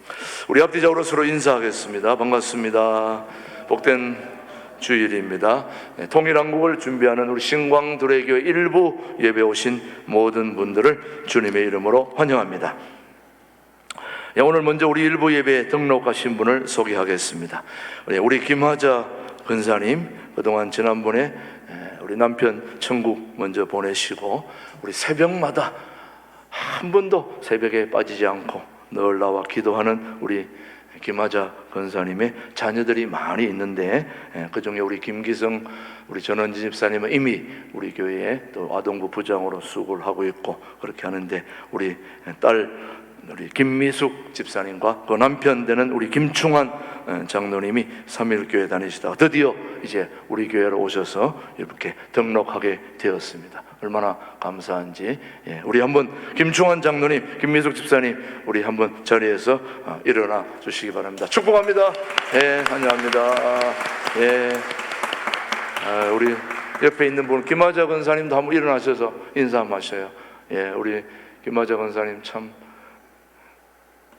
우리 앞뒤적으로 서로 인사하겠습니다. 반갑습니다. 복된 주일입니다. 통일한국을 준비하는 우리 신광두레교회 일부 예배 오신 모든 분들을 주님의 이름으로 환영합니다. 오늘 먼저 우리 일부 예배에 등록하신 분을 소개하겠습니다. 우리 김하자 권사님, 그동안 지난번에 우리 남편 천국 먼저 보내시고 우리 새벽마다 한 번도 새벽에 빠지지 않고 늘 나와 기도하는 우리 김하자 권사님의 자녀들이 많이 있는데 그중에 우리 김기성 우리 전원지 집사님은 이미 우리 교회에 또 아동부 부장으로 수고를 하고 있고 그렇게 하는데 우리 딸 우리 김미숙 집사님과 그 남편 되는 우리 김충환 장로님이 3.1교회 다니시다가 드디어 이제 우리 교회로 오셔서 이렇게 등록하게 되었습니다. 얼마나 감사한지. 우리 한번 김충환 장로님, 김미숙 집사님 우리 한번 자리에서 일어나 주시기 바랍니다. 축복합니다. 환영합니다. 우리 옆에 있는 분 김하자 권사님도 한번 일어나셔서 인사 한번 하셔요. 우리 김하자 권사님 참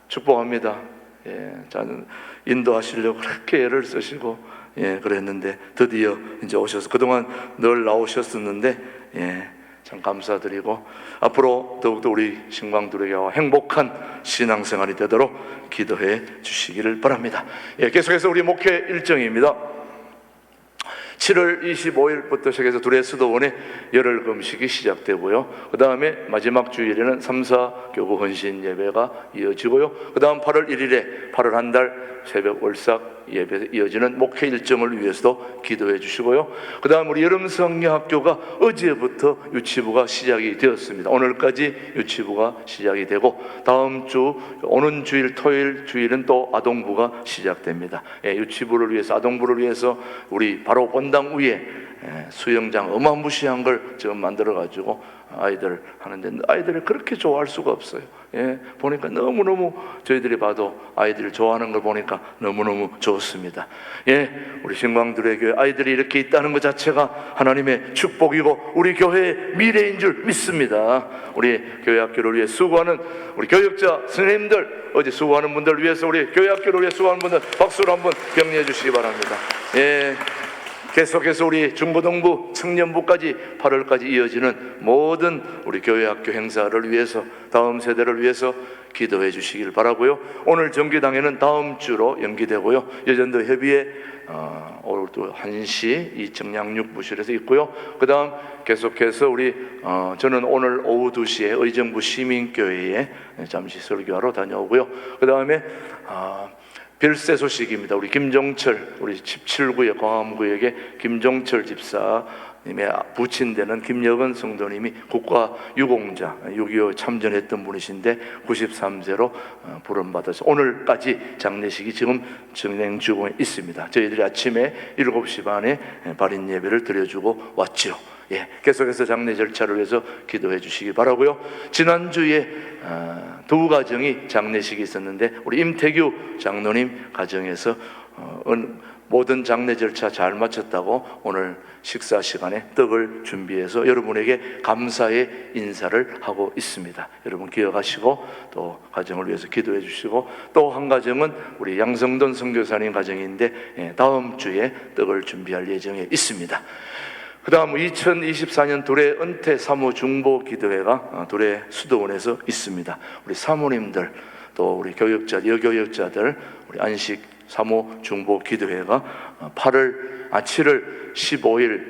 축복합니다. 저는 인도하시려고 그렇게 애를 쓰시고 그랬는데 드디어 이제 오셔서 그동안 늘 나오셨었는데 참 감사드리고 앞으로 더욱더 우리 신광두레교회와 행복한 신앙생활이 되도록 기도해 주시기를 바랍니다. 계속해서 우리 목회 일정입니다. 7월 25일부터 시작해서 두레스도원의 열흘 금식이 시작되고요. 그 다음에 마지막 주일에는 3사 교구 헌신 예배가 이어지고요. 그 다음 8월 1일에 8월 한 달 새벽 월삭 예배 이어지는 목회 일정을 위해서도 기도해 주시고요. 그 다음 우리 여름 성경학교가 어제부터 유치부가 시작이 되었습니다. 오늘까지 유치부가 시작이 되고 다음 주 오는 주일 토요일 주일은 또 아동부가 시작됩니다. 유치부를 위해서 아동부를 위해서 우리 바로 본당 위에 수영장 어마무시한 걸 지금 만들어 가지고 아이들 하는데 아이들이 그렇게 좋아할 수가 없어요. 보니까 너무너무 저희들이 봐도 아이들이 좋아하는 걸 보니까 너무너무 좋습니다. 우리 신광두레교회 아이들이 이렇게 있다는 것 자체가 하나님의 축복이고 우리 교회의 미래인 줄 믿습니다. 우리 교회 학교를 위해 수고하는 우리 교육자 선생님들 어제 수고하는 분들 위해서 우리 교회 학교를 위해 수고하는 분들 박수로 한번 격려해 주시기 바랍니다. 계속해서 우리 중고등부, 청년부까지 8월까지 이어지는 모든 우리 교회학교 행사를 위해서, 다음 세대를 위해서 기도해 주시길 바라고요. 오늘 정기당회는 다음 주로 연기되고요. 여전도 협의회 오늘 또 1시 이 정량육부실에서 있고요. 그 다음 계속해서 저는 오늘 오후 2시에 의정부 시민교회에 잠시 설교하러 다녀오고요. 그 다음에 별세 소식입니다. 우리 김종철, 우리 17구역 광화문구역의 김종철 집사님의 부친되는 김여건 성도님이 국가유공자 6.25 참전했던 분이신데 93세로 부름받아서 오늘까지 장례식이 지금 진행 중에 있습니다. 저희들이 아침에 7시 반에 발인 예배를 드려주고 왔죠. 계속해서 장례 절차를 위해서 기도해 주시기 바라고요. 지난주에 두 가정이 장례식이 있었는데 우리 임태규 장로님 가정에서 모든 장례 절차 잘 마쳤다고 오늘 식사 시간에 떡을 준비해서 여러분에게 감사의 인사를 하고 있습니다. 여러분 기억하시고 또 가정을 위해서 기도해 주시고, 또 한 가정은 우리 양성돈 선교사님 가정인데 다음 주에 떡을 준비할 예정에 있습니다. 그 다음 2024년 두레 은퇴 사모 중보 기도회가 두레 수도원에서 있습니다. 우리 사모님들 또 우리 교역자, 여교역자들 우리 안식 사모 중보 기도회가 7월 15일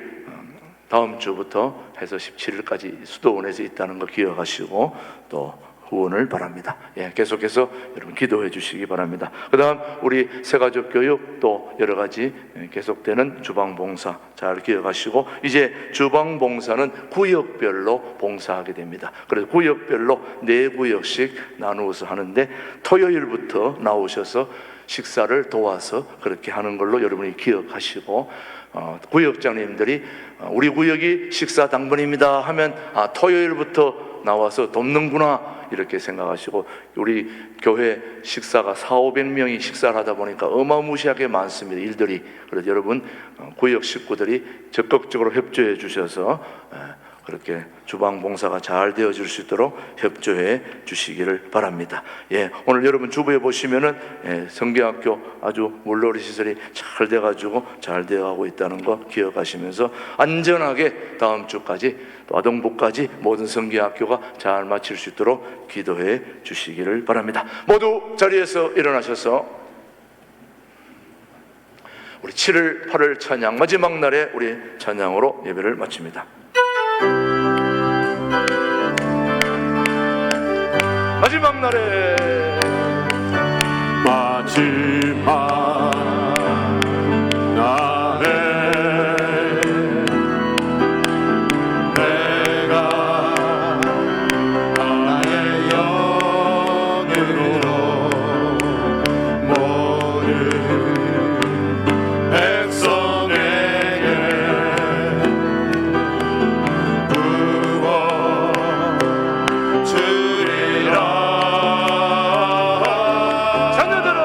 다음 주부터 해서 17일까지 수도원에서 있다는 거 기억하시고 또 후원을 바랍니다. 계속해서 여러분 기도해 주시기 바랍니다. 그 다음 우리 새가족 교육 또 여러 가지 계속되는 주방봉사 잘 기억하시고, 이제 주방봉사는 구역별로 봉사하게 됩니다. 그래서 구역별로 4구역씩 나누어서 하는데 토요일부터 나오셔서 식사를 도와서 그렇게 하는 걸로 여러분이 기억하시고, 구역장님들이 우리 구역이 식사 당번입니다 하면 토요일부터 나와서 돕는구나 이렇게 생각하시고, 우리 교회 식사가 400~500명이 식사를 하다 보니까 어마무시하게 많습니다, 일들이. 그래서 여러분 구역 식구들이 적극적으로 협조해 주셔서 그렇게 주방 봉사가 잘 되어질 수 있도록 협조해 주시기를 바랍니다. 오늘 여러분 주부에 보시면은 성경학교 아주 물놀이 시설이 잘 돼가지고 잘 되어가고 있다는 거 기억하시면서 안전하게 다음 주까지 또 아동부까지 모든 성경학교가 잘 마칠 수 있도록 기도해 주시기를 바랍니다. 모두 자리에서 일어나셔서 우리 7월 8월 찬양 마지막 날에 우리 찬양으로 예배를 마칩니다. 마지막 날에 마지막 날에 내가 나의 영으로 모든 백성에게 부어 주리라. 자녀들은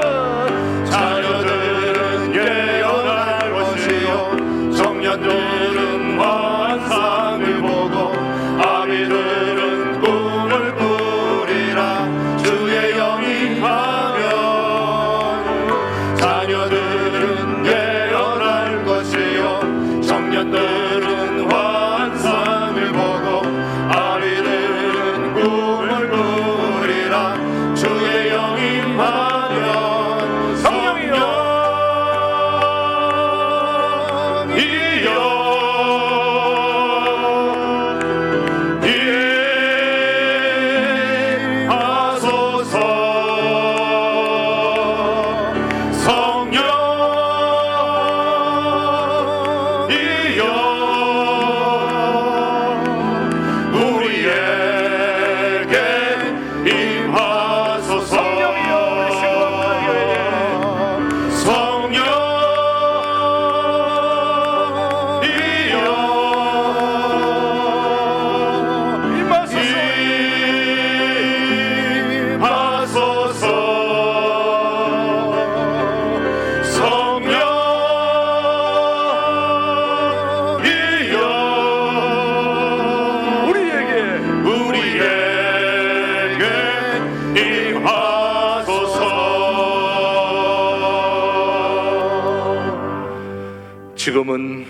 지금은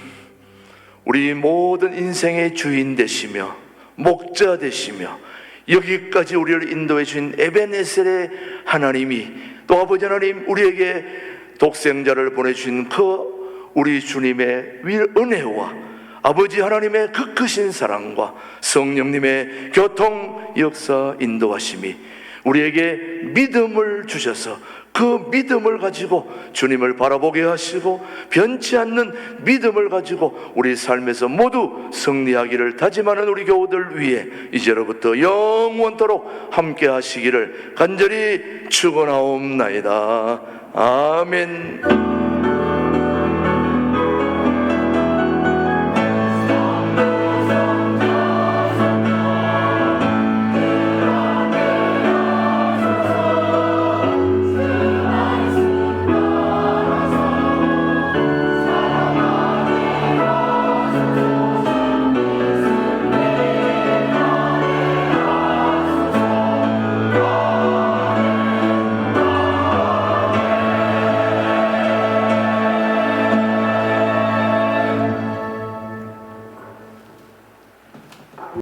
우리 모든 인생의 주인 되시며 목자 되시며 여기까지 우리를 인도해 주신 에베네셀의 하나님이, 또 아버지 하나님 우리에게 독생자를 보내주신 그 우리 주님의 은혜와 아버지 하나님의 그 크신 사랑과 성령님의 교통 역사 인도하심이 우리에게 믿음을 주셔서 그 믿음을 가지고 주님을 바라보게 하시고 변치 않는 믿음을 가지고 우리 삶에서 모두 승리하기를 다짐하는 우리 교우들 위해 이제로부터 영원토록 함께 하시기를 간절히 축원하옵나이다. 아멘.